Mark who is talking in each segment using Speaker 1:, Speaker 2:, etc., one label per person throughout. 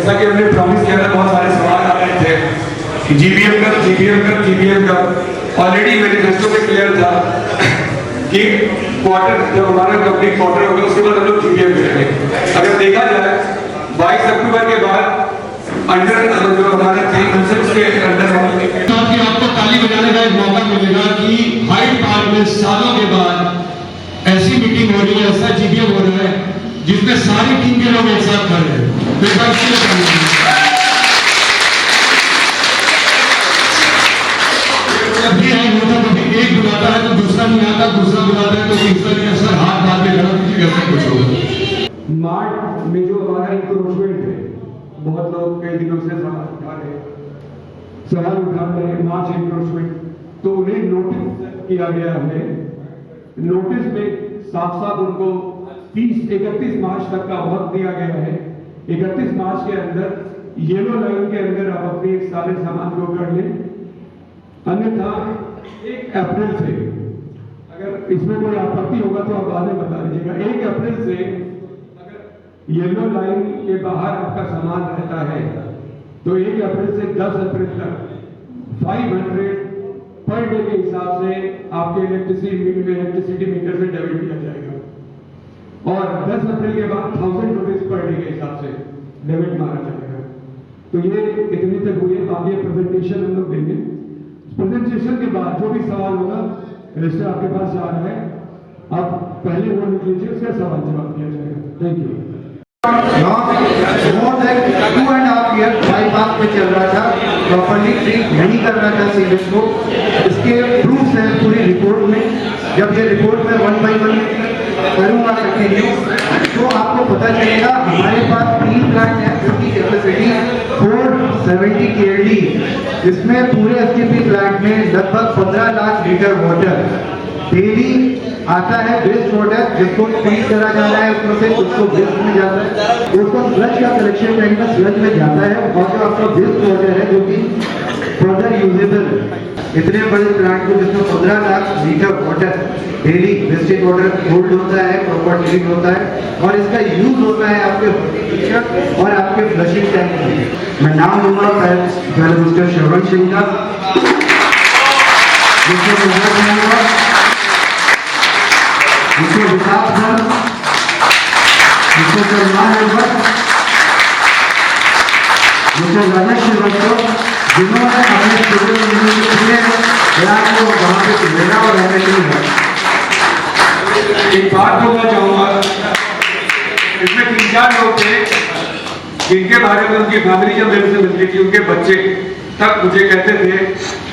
Speaker 1: जैसा कि हमने प्रॉमिस किया था, बहुत सारे सवाल आ रहे थे कि जीबीएम का ऑलरेडी मैनिफेस्टो में क्लियर था कि क्वार्टर जब हमारा कंप्लीट क्वार्टर होगा उसके बाद हम लोग जीबीएम करेंगे। अगर देखा जाए 22 अक्टूबर के बाद अंडर जो हमारे 3 कंसेप्ट्स के अंडर
Speaker 2: आपको ताली बजाने का एक मौका मिलेगा कि हाइड पार्क में सालों के बाद ऐसी मीटिंग हो रही है, ऐसा जीबीएम हो रहा है जिसमें सारी टीम के लोग एक साथ खड़े हैं। जब भी आई होता कभी एक बुलाता है तो दूसरा नहीं आता, दूसरा बुलाता है तो तीसरा नहीं। सर हाथ बात में खड़ा कीजिए, ऐसा कुछ होगा।
Speaker 1: मार्च में जो हमारा इंक्रोचमेंट है, बहुत लोग कई दिनों से सवाल उठाते हैं मार्च इंक्रोचमेंट, तो उन्हें नोटिस किया गया है। नोटिस में साफ साफ उनको 31 मार्च तक का वक्त दिया गया है। 31 मार्च के अंदर येलो लाइन के अंदर आप अपने सारे सामान को कर लें, अन्यथा 1 अप्रैल से, अगर इसमें कोई आपत्ति होगा तो आप बाद में बता दीजिएगा। 1 अप्रैल से अगर येलो लाइन के बाहर आपका सामान रहता है तो 1 अप्रैल से 10 अप्रैल तक 500 पर डे के हिसाब से आपके इलेक्ट्रिसिटी मीटर से डेबिट किया जाएगा, और 10 अप्रैल के बाद 1000 रुपीज पर डे के हिसाब से डेबिट मारा जाएगा। तो ये इतनी तक हुई है। आगे प्रेजेंटेशन हम लोग देंगे। प्रेजेंटेशन के बाद जो भी सवाल होगा रजिस्टर आपके पास जा रहा है, आप पहले वो लिख लीजिए, उसका सवाल जवाब दिया जाएगा। Thank you.
Speaker 3: More than 2.5 year bypass पे चल रहा था, प्रॉपर्ली ट्रीट नहीं कर रहा था सीवेज को। इसके प्रूफ है पूरी रिपोर्ट में। जब ये रिपोर्ट में 1 by 1 करूंगा कंटिन्यू तो आपको पता चलेगा। हमारे पास 3 प्लांट है जिसकी कैपेसिटी 470 KLD। इसमें पूरे एसटीपी प्लांट में लगभग 15 लाख लीटर वाटर डेली आता है, वेस्ट वाटर जिसको ट्रीट करा जा रहा है, उसमें से उसको वेस्ट में जाता है, उसको स्लज का कलेक्शन टैंक में स्लज में जाता है, और जो आपका वेस्ट वाटर है जो कि फर्दर यूजेबल है। इतने बड़े प्लांट को जिसमें 15 lakh litre water daily wastage water hold होता है, प्रॉपर ट्रीट होता है, और इसका यूज होता है आपके और आपके फ्लशिंग टैंक में। मैं नाम लूंगा पहले मिस्टर श्रवण सिंह का, मिस्टर विकास भर, मिस्टर सलमान अकबर, मिस्टर रमेश श्रीवास्तव, जिन्होंने अपने स्टूडेंट को वहां पे सुनेगा और हमें नहीं है।
Speaker 1: एक बात बोलना चाहूंगा, इसमें 3-4 लोग थे जिनके बारे में उनकी फैमिली जब मेरे से मिलती थी, उनके बच्चे तक मुझे कहते थे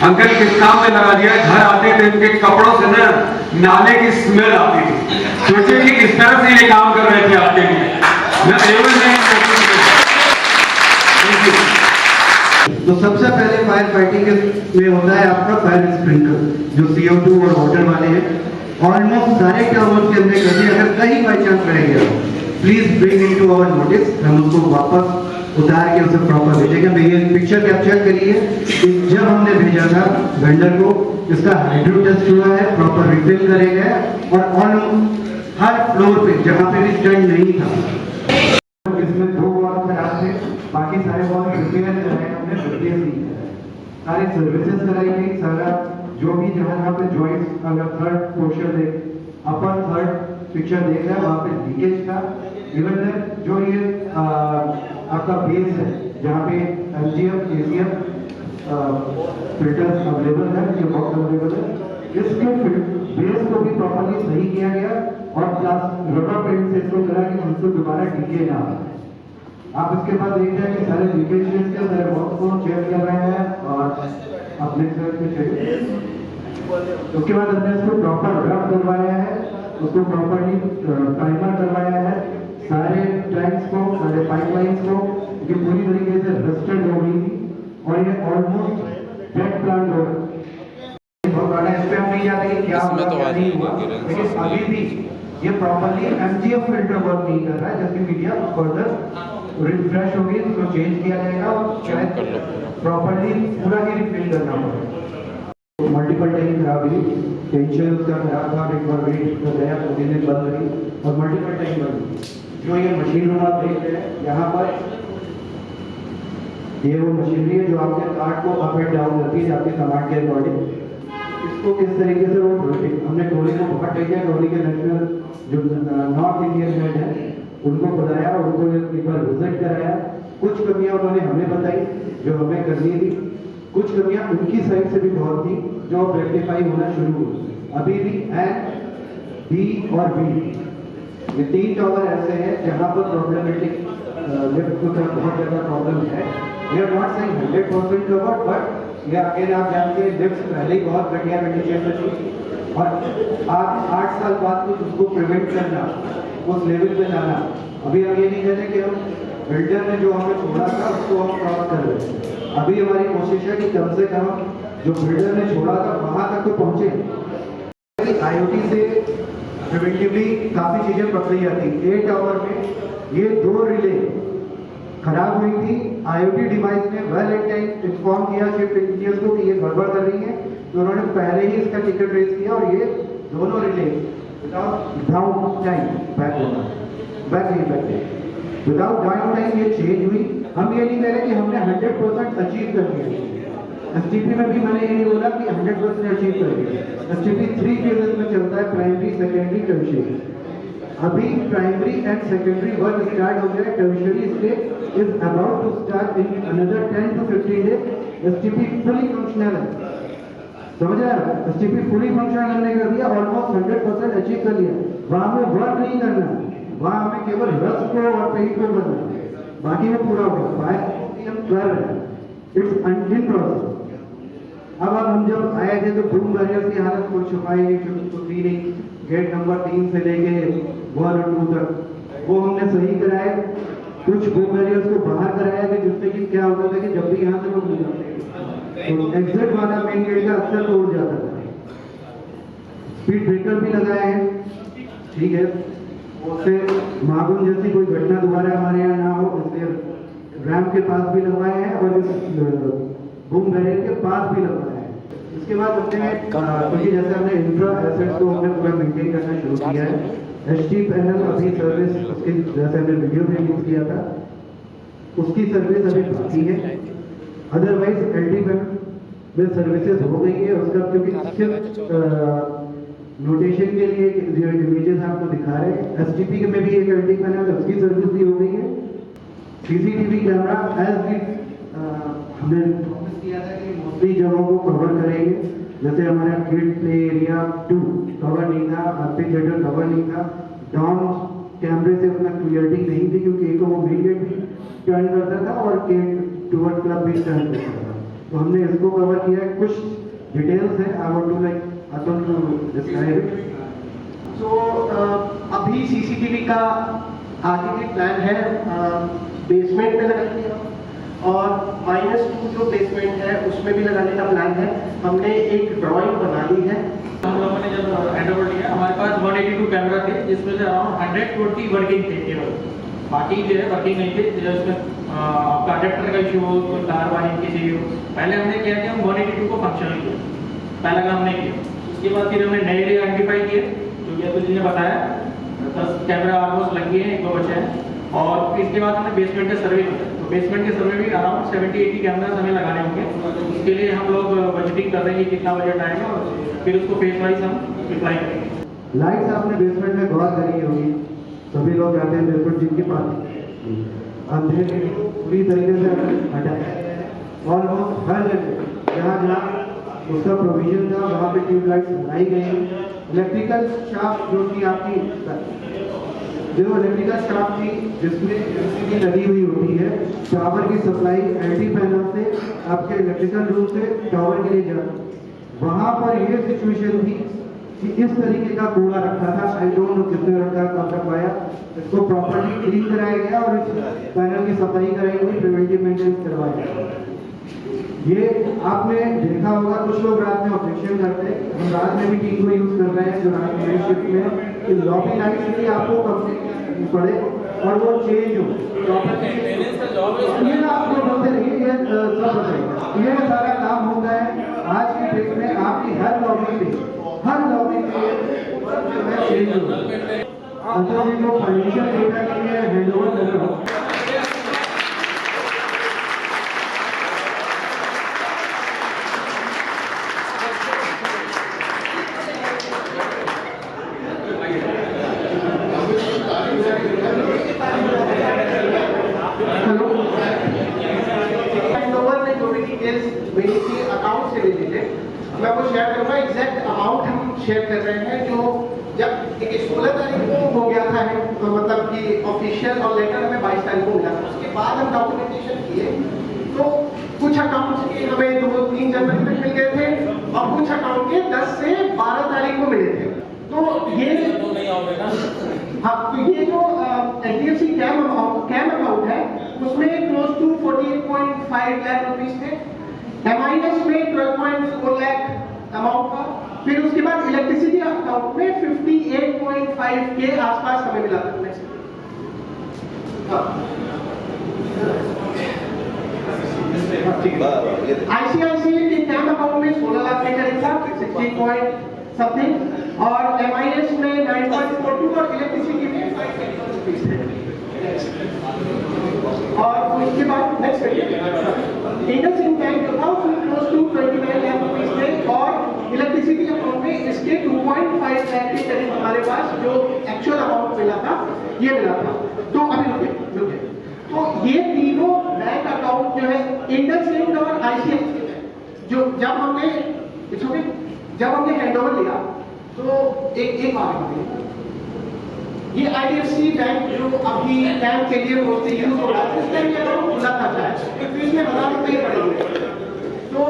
Speaker 1: अंकल किस काम में लगा दिया। घर आते थे उनके कपड़ों से ना नाले की स्मेल आती थी। सोचिए कि किस तरह से ये काम कर रहे थे आपके लिए। मैं
Speaker 3: तो सबसे पहले फायर फाइटिंग में होता है आपका फायर स्प्रिंकलर, जो CO2 और वाटर वाले हैं। ऑलमोस्ट सारे टावर्स के अंदर करते, अगर कहीं बाई चांस रह गया please bring into our notice, हम उसको वापस उतार के उसे प्रॉपर भेजेंगे। मैं ये पिक्चर कैप्चर करिए कि जब हमने भेजा था वेंडर को, इसका हाइड्रो टेस्ट हुआ है, प्रॉपर रिफिल करेंगे, और ऑन हर फ्लोर पे जहां पे भी स्टैंड नहीं था, इसमें 2 वॉल खराब थे, बाकी सारे वॉल रिपेयर कराए हमने, सारी सर्विसेज कराई गई। सारा जो भी जहां पे जॉइंट्स, अगर थर्ड पोर्शन देख, अपर थर्ड पिक्चर देख रहे हैं, वहां पे लीकेज था। इवन जो ये आपका बेस है जहाँ पे MGF KCF फिल्टर्स अवेलेबल है, ये बॉक्स अवेलेबल है, इसके बेस को भी प्रॉपर्ली सही किया गया, और प्लस रबर पेंट से इसको करा कि हमसे दोबारा लीकेज ना आए। आप इसके बाद देख रहे हैं कि सारे लीकेज के सारे बॉक्स को चेक कर रहे हैं, और अपने उसके बाद हमने इसको प्रॉपर रब करवाया है, उसको प्रॉपर्ली प्राइमर करवाया है, सारे टैंक्स को, सारे पाइपलाइंस को, जो पूरी तरीके से रस्टेड हो गई थी, और ये ऑलमोस्ट डेड प्लांट हो गया। इस पे हम नहीं जाते कि क्या हुआ क्या नहीं हुआ, लेकिन अभी भी ये प्रॉपर्ली MGF फिल्टर वर्क नहीं कर रहा है, जिसकी मीडिया फर्दर रिफ्रेश होगी, उसको चेंज किया जाएगा, और शायद प्रॉपर्ली पूरा ही रिफिल करना पड़ेगा। मल्टीपल टाइम खराब हुई, टेंशन उसका खराब था, एक बार वेट कर गया, 2 दिन बंद रही, और मल्टीपल टाइम बंद। जो ये मशीन रूम आप देख रहे हैं, यहाँ पर ये वो मशीनरी है जो आपके कार्ड को अप एंड डाउन करती है आपके कमांड के अकॉर्डिंग। इसको किस तरीके से वो हमने टोली को बहुत भेजा, टोली के नेशनल जो नॉर्थ इंडियन हेड है उनको बुलाया, उनको एक बार विजिट कराया। कुछ कमियां उन्होंने हमें बताई जो हमें करनी थी, कुछ कमियां उनकी साइड से भी बहुत थी जो अब रेक्टिफाई होना शुरू हुई। अभी भी एंड बी और बी ये 3 टावर ऐसे हैं जहां पर प्रॉब्लमेटिक लिफ्ट को बहुत ज्यादा प्रॉब्लम है। We are not saying 100% covered, but ये अगेन आप जानते हैं लिफ्ट पहले ही बहुत घटिया कंडीशन में थी और आप 8 साल बाद कुछ उसको प्रिवेंट करना, उस लेवल पे जाना। अभी हम ये नहीं कहते कि हम बिल्डर ने जो हमें छोड़ा था उसको हम क्रॉस कर रहे हैं। अभी हमारी कोशिश है कि कम से कम जो बिल्डर ने छोड़ा था वहां तक तो पहुंचे। IoT से प्रिवेंटिवली काफी चीजें पकड़ी जाती। 8 टावर में ये 2 रिले खराब हुई थी। IoT डिवाइस ने वेल इन टाइम इन्फॉर्म किया शिफ्ट इंजीनियर्स को कि ये गड़बड़ कर रही है, तो उन्होंने पहले ही इसका टिकट रेज किया और ये दोनों relay without down time without down time ये चेंज हुई। हम ये नहीं कह रहे कि हमने 100% अचीव कर दिया। STP में भी मैंने ये नहीं बोला कि 100% अचीव कर दिया। STP 3 फेजेस में चलता है, प्राइमरी, सेकेंडरी, टर्शियरी। अभी primary and secondary work start हो गया, tertiary stage is about to start in another 10 to 15 days. STP fully functional है, समझ रहे हैं? STP फुली फंक्शनल हमने कर दिया, ऑलमोस्ट 100% अचीव कर लिया। वहां में वर्क नहीं करना, वहां हमें केवल रस को और पेट को करना, बाकी वो पूरा हो गया। फायर हम कर रहे हैं, इट्स इन प्रोसेस। अब हम जब आए थे तो बूम बैरियर्स की हालत को छुपाई थी नहीं, गेट नंबर 3 से लेके 1 और 2 तक वो हमने सही कराए। कुछ बूम बैरियर्स को बाहर कराया कि जिससे कि क्या होता था कि जब भी यहाँ से लोग गुजरते तो एग्जिट वाला मेन गेट का अक्सर तोड़ जाता था। स्पीड ब्रेकर भी लगाए हैं, ठीक है, उससे मागुन जैसी कोई घटना दोबारा हमारे यहाँ ना हो, इसलिए रैंप के पास भी लगवाए हैं और इस बूम बैरियर के पास भी लगवाया है। इसके बाद हमने क्योंकि जैसे हमने इंफ्रा एसेट्स को हमने पूरा मेंटेन करना शुरू किया है। HT पैनल अभी सर्विस उसकी जैसे हमने वीडियो में यूज किया था उसकी सर्विस अभी बाकी है। अदरवाइज LT पैनल में सर्विसेज हो गई है उसका, क्योंकि नोटेशन के लिए जो इमेजेस आपको दिखा रहे हैं STP में भी एक LT पैनल है, उसकी सर्विस भी हो गई है। CCTV कैमरा एज भी हमने प्रॉमिस किया था कि मोस्टली जगहों को कवर करेंगे। जैसे हमारा गेट प्ले एरिया 2 कवर नहीं था, आरपी थिएटर कवर नहीं था, डाउन कैमरे से उतना क्लियरिटी नहीं थी क्योंकि एक वो मेन गेट भी टर्न करता था और गेट टूवर्ड क्लब भी टर्न करता था, तो हमने इसको कवर किया है। कुछ डिटेल्स है, I want to describe it.
Speaker 4: So अभी CCTV का आगे की प्लान है बेसमेंट में लगाने का और -2 जो बेसमेंट है उसमें भी लगाने का प्लान है। हमने एक ड्राइंग बना ली है।
Speaker 5: हम लोगों ने जब हैंडओवर लिया हमारे पास 182 कैमरा थे जिसमें से अराउंड 120 वर्किंग थे केवल, बाकी जो है वर्किंग नहीं थे। उसमें आपका अडेप्टर का इशू हो, कोई तार वायरिंग की चाहिए हो, पहले हमने किया कि हम 182 को फंक्शनल किया, पहला काम नहीं किया। उसके बाद फिर हमने नए एरिया आइडेंटिफाई किए जो कि अतुल जी ने बताया, 10 कैमरा ऑलमोस्ट लग गए हैं, 1 बचे हैं। और फिर इसके बाद हमने बेसमेंट का सर्वे किया, तो बेसमेंट के सर्वे भी अराउंड 70-80 कैमरास हमें लगाने होंगे। उसके लिए हम लोग बजटिंग कर रहे हैं कितना बजट आएगा और फिर उसको फेस वाइज हम अप्लाई करेंगे।
Speaker 3: लाइट्स आपने बेसमेंट में गौर करी होगी, सभी लोग जाते हैं बेसमेंट जिनके पास अंधेरे पूरी तरीके से हटा ऑलमोस्ट हर जगह जहाँ जहाँ उसका प्रोविजन था वहाँ पे ट्यूबलाइट्स लगाई गई। इलेक्ट्रिकल शाफ्ट जो कि आपकी जो इलेक्ट्रिकल शाफ्ट थी जिसमें एलसीडी लगी हुई होती है, टावर की सप्लाई LT पैनल से आपके इलेक्ट्रिकल रूम से टावर के लिए जाती, वहाँ पर ये सिचुएशन थी कि इस तरीके का कूड़ा रखा था। आई डोंट नो किसने रखा, कब रखवाया, इसको प्रॉपर्ली क्लीन कराया गया और इस पैनल की सफाई कराई गई, प्रिवेंटिव मेंटेनेंस करवाया गया। ये आपने देखा होगा कुछ लोग रात में ऑपरेशन करते हैं, हम रात में भी टीम को यूज कर रहे हैं जो रात में शिफ्ट में कि लॉबी लाइट के लिए आपको कंप्लीट पड़े और वो चेंज हो ये ना आप लोग बोलते रहिए, ये सब बताइए, ये सारा काम होता है आज की डेट में आपकी हर लॉबी पे चेंज हो। अंतर जो फाइनेंशियल डेटा के लिए हैंडओवर कर रहा हूँ
Speaker 4: शेयर कर रहे हैं जो जब देखिए 16 तारीख को हो गया था तो मतलब कि ऑफिशियल और लेटर हमें 22 तारीख को मिला था। उसके बाद हम डॉक्यूमेंटेशन किए तो कुछ अकाउंट्स के हमें 2-3 जनवरी तक मिल गए थे और कुछ अकाउंट के 10 से 12 तारीख को मिले थे। तो ये हाँ, तो ये जो HDFC कैम अकाउंट है उसमें क्लोज टू 48.5 लाख रुपीस थे, MIS में 12.4 लाख अमाउंट था, फिर उसके बाद इलेक्ट्रिसिटी अकाउंट में 58.5 के आसपास हमें मिला था। ICICI के कैम अकाउंट में 16 लाख के करीब था, 60 पॉइंट समथिंग, और MIS में 9.42 और इलेक्ट्रिसिटी में 5 रुपीस थे। और उसके बाद नेक्स्ट इंडसइंड बैंक जो था उसमें क्लोज टू 29 लाख रुपीस थे और इलेक्ट्रिसिटी अकाउंट में इसके 2.5 लाख के करीब हमारे पास जो एक्चुअल अमाउंट मिला था ये मिला था। तो अभी रुके तो ये तीनों बैंक अकाउंट जो है इंडसइंड और ICICI जो जब हमने हैंडओवर लिया तो एक बात ये IDFC बैंक जो अभी बैंक के लिए मोस्टली यूज हो रहा है उस टाइम ये अकाउंट खुला था शायद तो इसमें 1000 रुपये पड़ेंगे। तो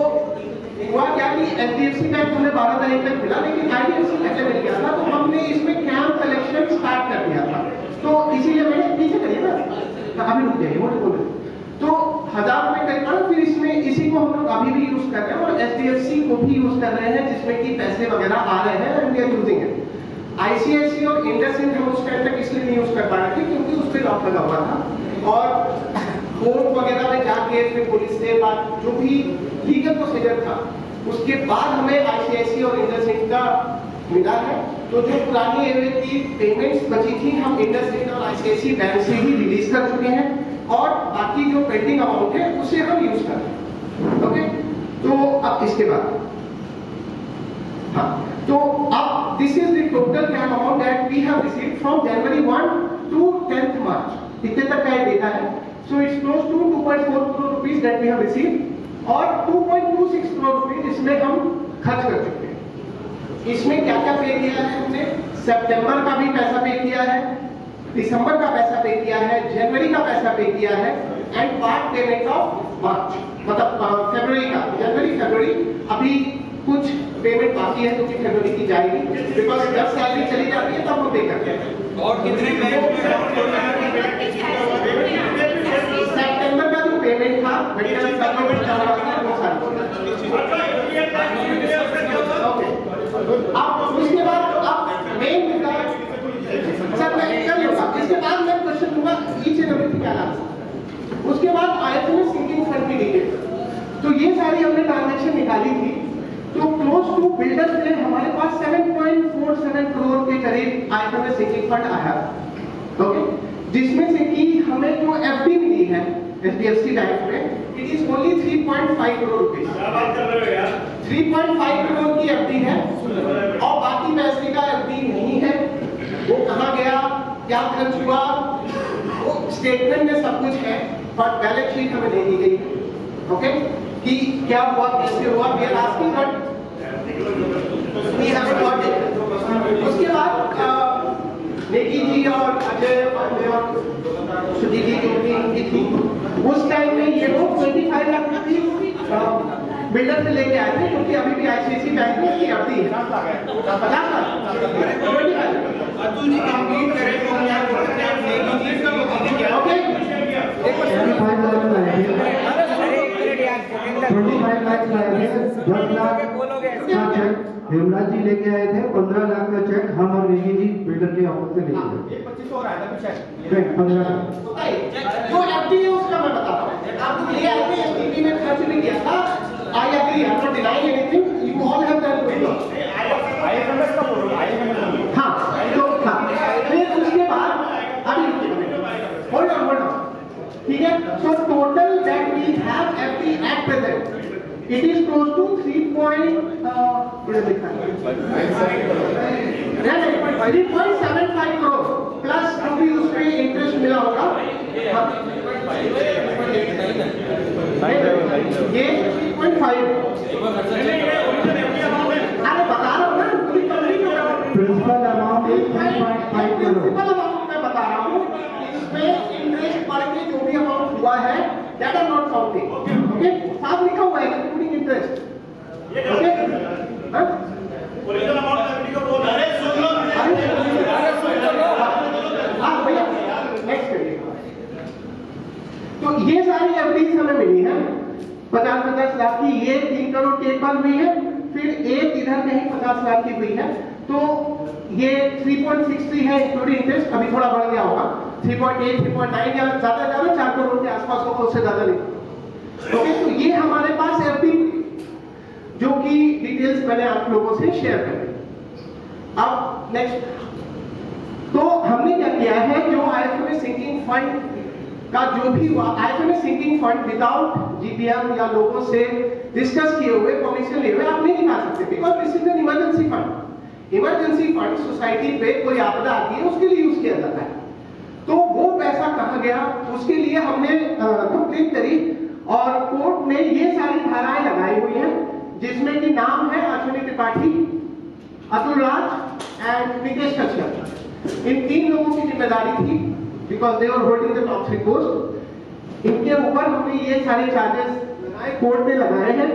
Speaker 4: हुआ क्या कि HDFC बैंक हमें 12 तारीख तक मिला लेकिन IDFC पहले मिल गया था तो हमने इसमें कैम कलेक्शन स्टार्ट कर दिया था। तो इसीलिए मैंने पीछे करिए ना अभी रुक जाइए बोले तो 1000 रुपये करीब पड़ा। फिर इसमें इसी को हम लोग अभी भी यूज कर रहे हैं और HDFC को भी यूज कर रहे हैं जिसमें कि पैसे वगैरह आ रहे हैं and we are using it. ICICI और इंडसइंड हम उस टाइम तक इसलिए नहीं यूज कर पा रहे थे क्योंकि उस पर लॉक लगा हुआ था और कोर्ट वगैरह में जाके फिर पुलिस से बात जो भी लीगल प्रोसीजर था उसके बाद हमें ICICI और इंडसइंड का मिला है। तो जो पुरानी एवरेज की पेमेंट्स बची थी हम इंडसइंड और ICICI बैंक से ही रिलीज कर चुके हैं और बाकी जो पेंडिंग अमाउंट है उसे हम यूज कर रहे हैं। ओके, तो अब इसके बाद हाँ, तो अब this is the total claim amount that we have received from January 1 to 10th March. इतने तक का डेटा है। So it's close to 2.4 crore rupees that we have received और 2.26 करोड़ रुपीस इसमें हम खर्च कर चुके हैं। इसमें क्या क्या पे किया है हमने? सितंबर का भी पैसा पे किया है, दिसंबर का पैसा पे किया है, जनवरी का पैसा पे किया है and part payment of March मतलब फरवरी का। जनवरी फरवरी अभी कुछ पेमेंट बाकी है जो कि फरवरी की जाएगी बिकॉज जब सैलरी चली जाती है तब हम पे करते हैं। और कितने सितंबर का जो पेमेंट था मेडिकल सप्लीमेंट चल रहा था वो सारा ओके। अब उसके बाद अब मेन सर मैं कर लूंगा इसके बाद मैं क्वेश्चन दूंगा ईच एंड एवरीथिंग क्या नाम। उसके बाद IFMS सिंकिंग फंड की डिटेल। तो ये सारी हमने ट्रांजैक्शन निकाली थी तो क्लोज टू बिल्डर से हमारे पास 7.47 करोड़ के करीब IFMS सिंकिंग फंड आया। ओके, जिसमें से कि हमें जो FD मिली है HDFC बैंक में it is only 3.5 crore rupees. 3.5 crore की FD है और बाकी पैसे का FD नहीं है। वो कहाँ गया, क्या खर्च हुआ, वो स्टेटमेंट में सब कुछ है बट बैलेंस शीट हमें दे दी गई है। ओके, कि क्या हुआ, कैसे हुआ, we are asking but we have got it. उसके बाद नेकी जी और अजय पांडे और सुधीर जी जो भी इनकी थी उस टाइम में ये लोग 25 लाख रुपए बिल्डर से लेके आए थे क्योंकि अभी भी ICICI बैंक में इसकी अवधि है 50 लाख। अतुल जी कंप्लीट करें तो ओके
Speaker 3: 25 लाख लाए थे 25 लाख लाए थे 10 लाख का चेक हेमराज जी लेके आए थे। 15 लाख का चेक हम और नेगी जी बिल्डर के ऑफिस से लेके आए।
Speaker 4: 25 और आया था चेक
Speaker 3: 15 लाख
Speaker 4: जो FD है उसका मैं बताता हूं। आपको ये आपने STP में खर्च नहीं किया था। I agree, I'm not denying anything. You all have done good work. IFMS का बोलो, IFMS हाँ, तो हाँ, फिर उसके बाद अभी hold on, ठीक है? So total that we have FD at present, it is close to 3.75 crore plus जो भी उसमें इंटरेस्ट मिला होगा ये 3.5 अरे बता रहा हूँ ना
Speaker 3: principal amount is 3.5 crore.
Speaker 4: Principal amount मैं बता रहा हूँ, इसमें इंटरेस्ट बढ़ के जो भी अमाउंट हुआ है that are not counting. Okay, साफ लिखा हुआ है including interest. Okay, original amount का वीडियो बोल रहे हैं, सुन लो। हां भैया, नेक्स्ट करिए। तो ये सारी एफडीज हमें मिली है 50-50 लाख की, ये 3 करोड़ की एक बार हुई है, फिर एक इधर कहीं 50 लाख की हुई है, तो ये 3.63 है इंक्लूडिंग इंटरेस्ट। अभी थोड़ा बढ़ गया होगा, 3.8 3.9 या ज्यादा 4 करोड़ के आसपास होगा, उससे ज्यादा नहीं। ओके, तो ये हमारे पास एफडी जो कि डिटेल्स मैंने आप लोगों से शेयर कर दी। अब नेक्स्ट, तो हमने क्या किया है, जो आईएफएमएस सिंकिंग फंड का जो भी हुआ, IFMS sinking fund without GPM या लोगों से डिस्कस किए हुए, परमिशन लिए हुए आप नहीं निकाल सकते, because this is an emergency fund. Emergency fund society पे कोई आपदा आती है उसके लिए यूज किया जाता है। तो वो पैसा कहाँ गया, उसके लिए हमने कंप्लेंट करी और कोर्ट में ये सारी धाराएं लगाई हुई हैं, जिसमें कि नाम है अश्विनी त्रिपाठी, अतुल राज एंड निकेश कश्यप। इन 3 लोगों की जिम्मेदारी थी, because they were holding the top 3 post. इनके ऊपर हमने ये सारे चार्जेस लगाए, कोर्ट में लगाए हैं।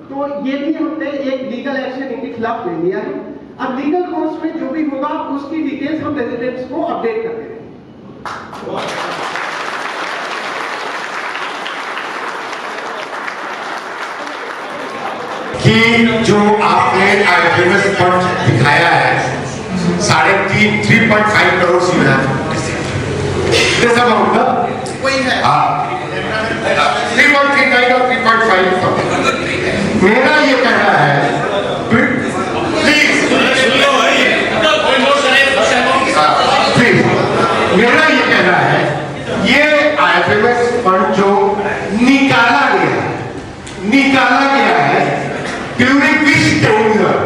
Speaker 4: तो ये भी हमने एक लीगल एक्शन इनके खिलाफ ले लिया है। अब लीगल कोर्स में जो भी होगा उसकी डिटेल्स हम रेजिडेंट्स को अपडेट कर देंगे।
Speaker 6: कि जो आपने आईएफएमएस फंड दिखाया है 3.5 करोड़ सीधा जैसा होगा वही है। 3.39 और 3.5। मेरा ये कहना है, प्लीज मेरा ये कहना है, ये आईएफएमएस फंड जो निकाला गया है ड्यूरिंग विच टेन्योर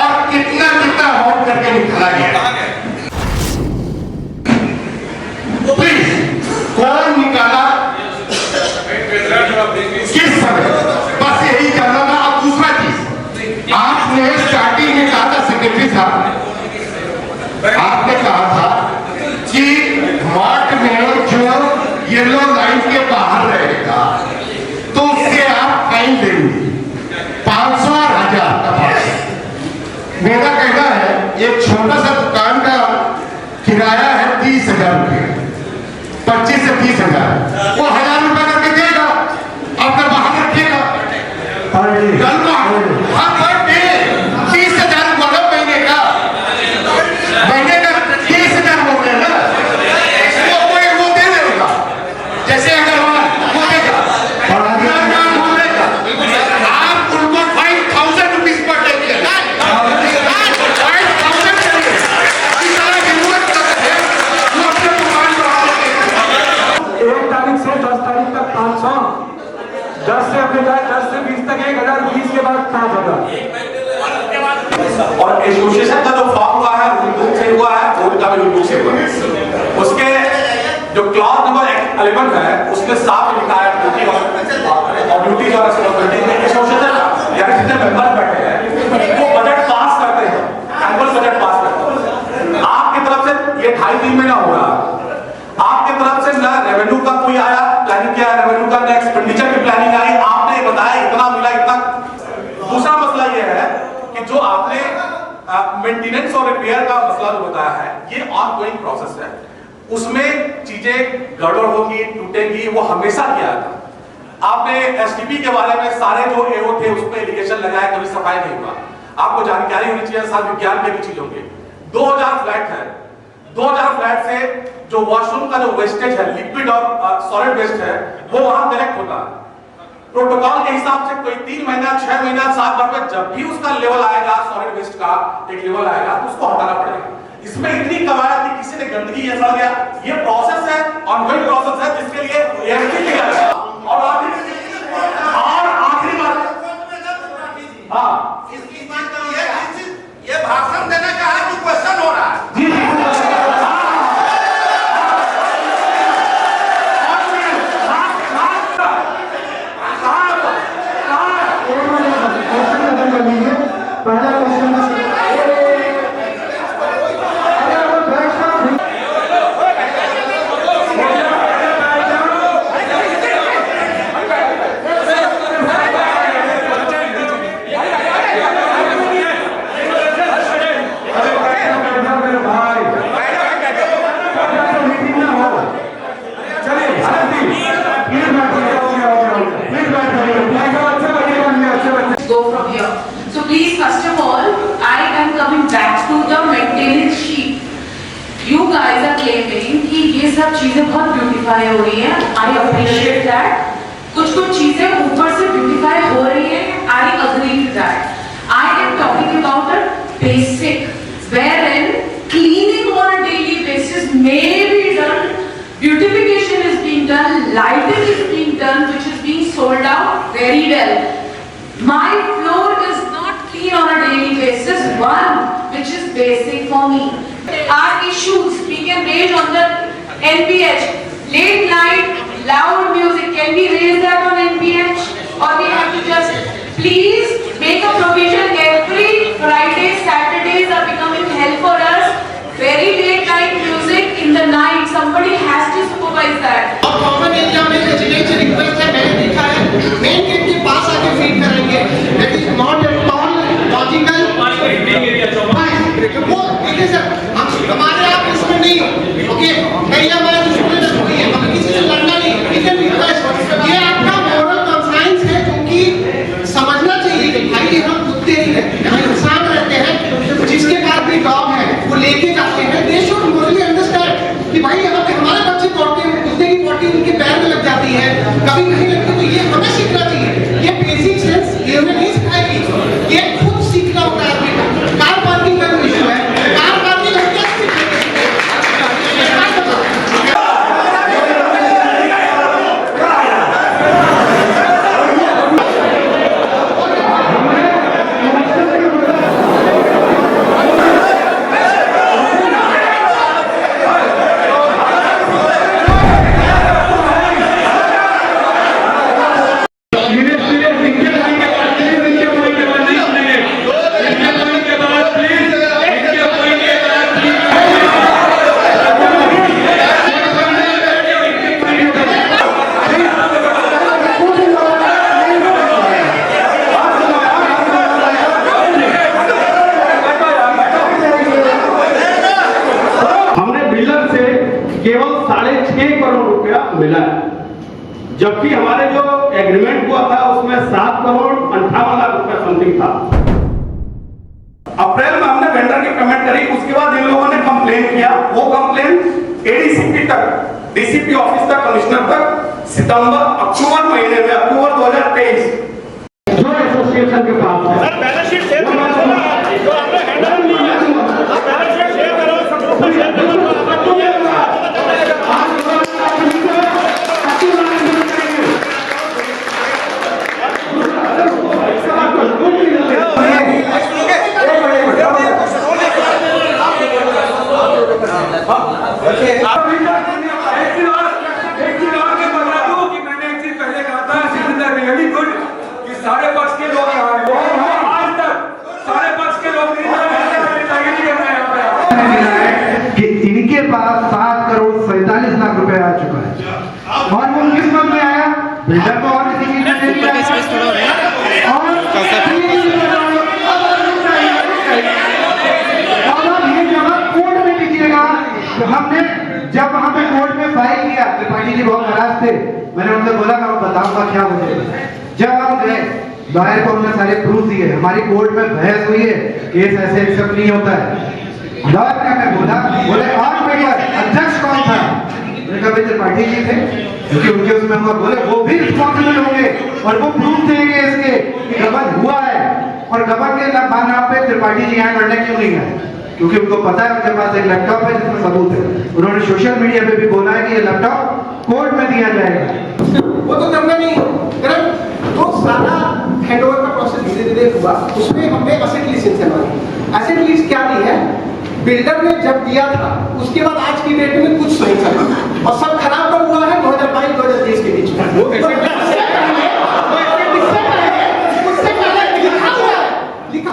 Speaker 6: और कितना अमाउंट करके निकाला गया, प्लीज कौन निकाला, किस समय, बस यही जानना था। अब दूसरा चीज, आपने स्टार्टिंग में कहा था, सेक्रेटरी साहब आपने कहा था कि मार्ट में जो येलो लाइन के बाहर रहेगा तो उसके आप फाइन देंगे 500 और 1000 का फाइन। मेरा कहना है एक छोटा सा दुकान का किराया है 30,000 रुपये, 25 से 30,000, वो 1000 रुपये करके देगा, अपने बाहर रखेगा। हर डे 30,000 बोलो, महीने का 30,000 बोल रहे ना, वो दे देगा, जैसे अगर वो देगा आप उनको 5,000 रुपीज पर डे देगा, 5,000 करिए, जरूरत है वो अपने दुकान पर
Speaker 1: 1 तारीख से 10 तारीख तक 500, 10 से अपने 10 से 20 तक 1,000, 20 के बाद 5,000।
Speaker 7: और एसोसिएशन का जो फॉर्म हुआ है हुडूक से हुआ है, बोर्ड का भी हुडूक से हुआ है। उसके जो क्लॉज नंबर 11 है उसमें साफ लिखा है ड्यूटी और ड्यूटीज और रिस्पांसिबिलिटी। एसोसिएशन यानी जितने मेंबर बैठे हैं वो बजट पास करते हैं, एनुअल बजट पास करते हैं। आपकी तरफ से ये 2.5-3 महीना हो रहा है, आपकी तरफ से ना रेवेन्यू का कोई आया प्लानिंग किया, रेवेन्यू का ना एक्सपेंडिचर की प्लानिंग आई, आपने बताया इतना मिला इतना। दूसरा मसला ये है कि जो आपने मेंटेनेंस और रिपेयर का मसला जो बताया है, ये ऑनगोइंग प्रोसेस है, उसमें चीजें गड़बड़ होगी, टूटेगी, वो हमेशा किया था। आपने एसटीपी के बारे में सारे जो एओ थे उस पर एलिगेशन लगाया, कभी सफाई नहीं हुआ। आपको जानकारी होनी चाहिए, साथ विज्ञान के भी चीजों के 2000 फ्लैट है, 2000 फ्लैट से जो वॉशरूम का जो वेस्टेज है, लिक्विड और सॉलिड वेस्ट है, वो वहां कलेक्ट होता है। प्रोटोकॉल के हिसाब से कोई 3 महीना 6 महीना 7 बार में जब भी उसका लेवल आएगा, सॉलिड वेस्ट का एक लेवल आएगा तो उसको हटाना पड़ेगा। इसमें इतनी कवायद थी, किसी ने गंदगी ये सड़ गया, ये प्रोसेस है, ऑनगोइंग प्रोसेस है, जिसके लिए एएमसी किया है। और आखिरी बात, हाँ,
Speaker 6: इसकी बात ये भाषण देने का है कि क्वेश्चन हो रहा है?
Speaker 3: पहला क्वेश्चन
Speaker 8: सब चीजें बहुत ब्यूटीफाई हो रही हैं, आई अप्रिशिएट दैट। कुछ चीजें ऊपर से ब्यूटीफाई हो रही हैं, I agree with that. I am talking about a basic wherein cleaning on a daily basis may be done, beautification is being done, lighting is being done, which is being sold out very well. My floor is not clean on a daily basis, one which is basic for me. Our issues we can raise on the NPH, late night, loud music, can we raise that on NPH? Or we have to just please make a provision every Friday, Saturdays are becoming hell for us. Very late night music in the night, somebody has to supervise that.
Speaker 4: और common area में residential request है, मैंने देखा है main gate के पास आके feed करेंगे, that is not at all logical. वो देखिए सर, हमारे आप इसमें नहीं हो, ओके, नहीं हमारा दुश्मन नहीं है, मतलब किसी से लड़ना नहीं है, वी कैन रिक्वेस्ट, ये आपका मॉरल कॉन्फ्रेंस है, क्योंकि समझना चाहिए कि भाई हम कुत्ते ही हैं, यहाँ इंसान रहते हैं, जिसके पास भी डॉग है वो लेके जाते हैं, दे शुड मोरली अंडरस्टैंड कि भाई यहाँ पे हमारे बच्चे दौड़ते हैं, कुत्ते की पॉटी उनके पैर में लग जाती है, कभी नहीं लगती, तो ये हमें सीखना चाहिए, ये बेसिक सेंस ये हमें नहीं सिखाएगी, ये खुद सीखना होता है आदमी को। कार पार्किंग का जो इशू है, कार पार्किंग हम क्या
Speaker 1: केवल 6.5 करोड़ रुपया मिला है, जबकि हमारे जो एग्रीमेंट हुआ था उसमें 7,58,00,000 रुपया समथिंग था। अप्रैल में हमने वेंडर की पेमेंट करी, उसके बाद इन लोगों ने कंप्लेन किया, वो कंप्लेन एडीसीपी तक, डीसीपी ऑफिस तक, कमिश्नर तक, अक्टूबर महीने में, अक्टूबर 2023 जो एसोसिएशन के पास है सर, बैलेंस शीट शेयर करो, जो आपने हैंडल नहीं है, आप बैलेंस शीट शेयर करो, सबको शेयर करो।
Speaker 2: सारे पक्ष के लोग आज तक सारे पक्ष के लोग
Speaker 3: कि इनके पास 7,47,00,000 रुपए आ चुका है, और वो किस वक्त में आया, बिल्डर को और किसी चीज में दे दिया और अब ये जब कोर्ट में लीजिएगा, तो हमने जब वहां पे कोर्ट में फाइल किया, त्रिपाठी जी बहुत नाराज थे, मैंने उनसे बोला कि मैं बताऊंगा क्या वजह। जब हम गए लॉयर को, उन्होंने सारे प्रूफ दिए, हमारी कोर्ट में बहस हुई है, केस ऐसे एक्सेप्ट नहीं होता है। लॉयर ने हमें बोला, बोले और पेपर अध्यक्ष कौन था, मैंने कहा त्रिपाठी जी थे, क्योंकि उनके उसमें हुआ, बोले वो भी रिस्पॉन्सिबल होंगे और वो प्रूफ देंगे इसके कि गबन हुआ है, और गबन के नाम पे त्रिपाठी जी यहाँ लड़ने क्यों नहीं आए, क्योंकि उनको पता है उनके पास एक लैपटॉप है जिसमें सबूत है। उन्होंने सोशल मीडिया पे भी बोला है कि ये लैपटॉप कोर्ट में दिया जाएगा,
Speaker 4: वो तो करना नहीं करेक्ट। तो सारा हैंडओवर का प्रोसेस धीरे धीरे हुआ, उसमें हमने एसेट लीज से मांगी। एसेट लीज क्या दी है, बिल्डर ने जब दिया था उसके बाद आज की डेट में कुछ नहीं चला, और सब खराब कब हुआ है 2022-2023 के बीच में।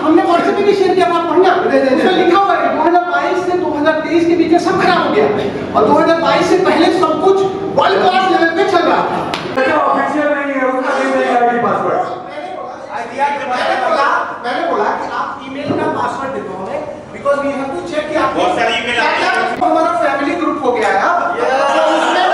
Speaker 4: हमने व्हाट्सएप पे भी शेयर किया, आप पढ़ना, उसमें लिखा हुआ है 2022 से 2023 के बीच में सब खराब हो गया, और 2022 से पहले सब कुछ वर्ल्ड क्लास लेवल पे चल रहा था।
Speaker 2: ऑफिशियल नहीं है, उसका नहीं आईडी पासवर्ड।
Speaker 4: मैंने बोला कि आप ईमेल का पासवर्ड दे दो हमें, because we have to check कि आप बहुत सारी ईमेल आती है, हमारा फैमिली ग्रुप हो गया है अब, तो उसमें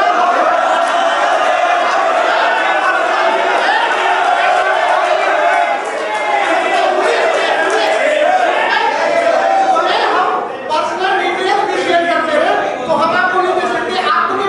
Speaker 4: पर्सनल डिटेल्स भी शेयर करते हैं, तो हम आपको नहीं दे सकते, आपको भी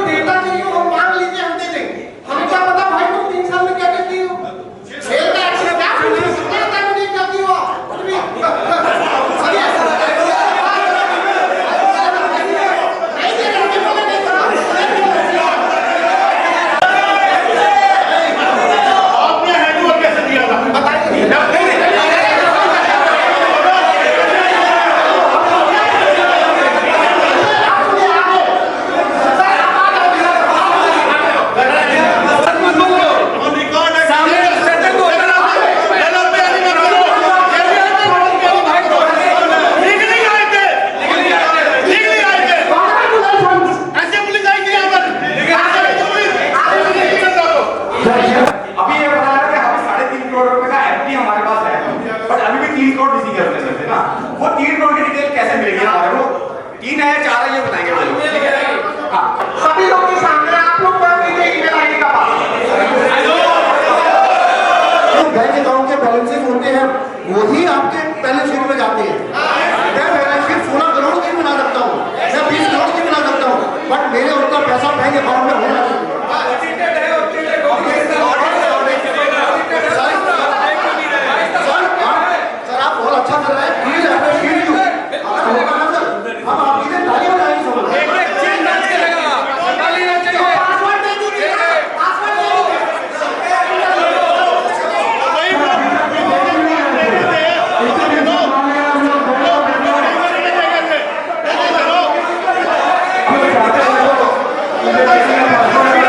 Speaker 6: 27 है